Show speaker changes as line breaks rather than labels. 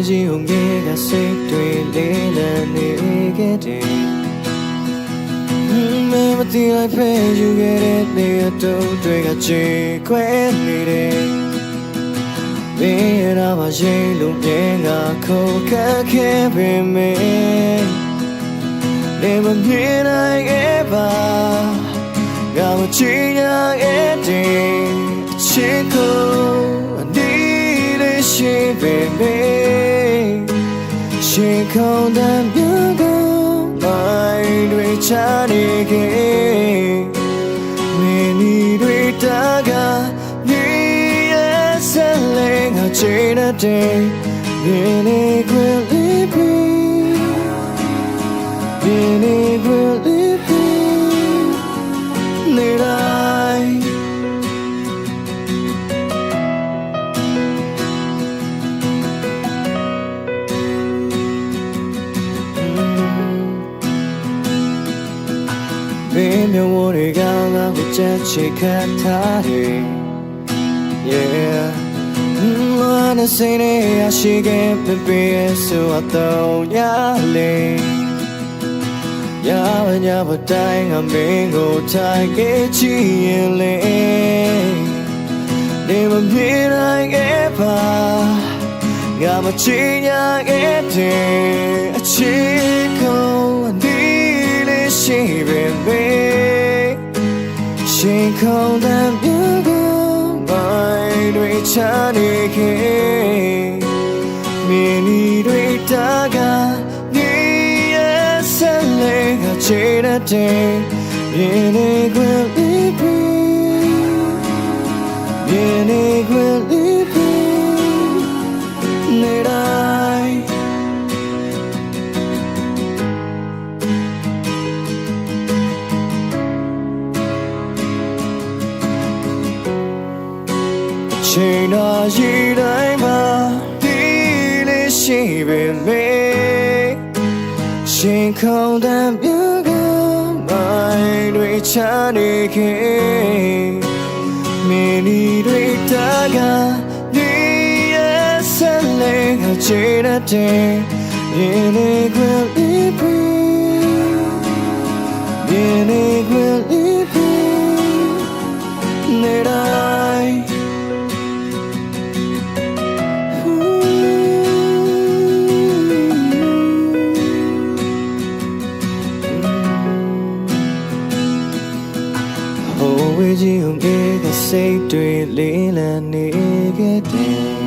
ကြီးကိုငဲကစိတ်တွေလေးလံနေခဲ့တယ်မသိလိုက်ဖဲယူခဲ့တဲ့နေရာတို့တွေကချေခွဲနေတယ်ဘယ်တော့မှရှိလို့မြင်ကခုန်ခက်ခဲ့ပေမဲ့နေမမြင်နိုင်ခဲ့ပါငါမချင်ရခဲ့တဲ့အချစ်ကိုအနည်းလေးရှိပေမဲ့ရှင်ခေါင်းတမ်းပြတော့မိုင်းတွေချနေခဲ့မင်းတွေတာကမြေရဲ့ဆက်လက်ငါချင်တဲ့မြင်နေခွင့်လေးပြီးမြင်နေခွင့်လေးပြီးနေလိုက်ဘယ်မျိုးတွေကငါ့ကိုကြက်ချစ်ခတ်ထားတယ် Yeah wanna say that she get the best so I thought ya but dying I'm being go take it chile never been like ever got my chinya get a chico need it she been me she called themတွေချနေခဲ့မင်းတွေတာကမြေရဲ့ဆက်လက်ကချေတဲ့မြင်နေခွင့်လေးပြီးမြင်နေခွင့်လေးပြီးနေတိုင်းချိန်တော်ရှိတိုင်းမှာဒီလေးရှိပေမဲ့ရှင်ခေါင်းတမ်းပြကမိုင်းတွေချနေခဲ့မင်းတွေတာကဒီရဲ့ဆက်လက်ကချေတဲ့မြင်နေခွင့်လေးပြီးမြင်နေခွင့်လေးပြီးနေတိုင်းဝေးကြီးုံကစိတ်တွေလေးလံနေခဲ့တယ်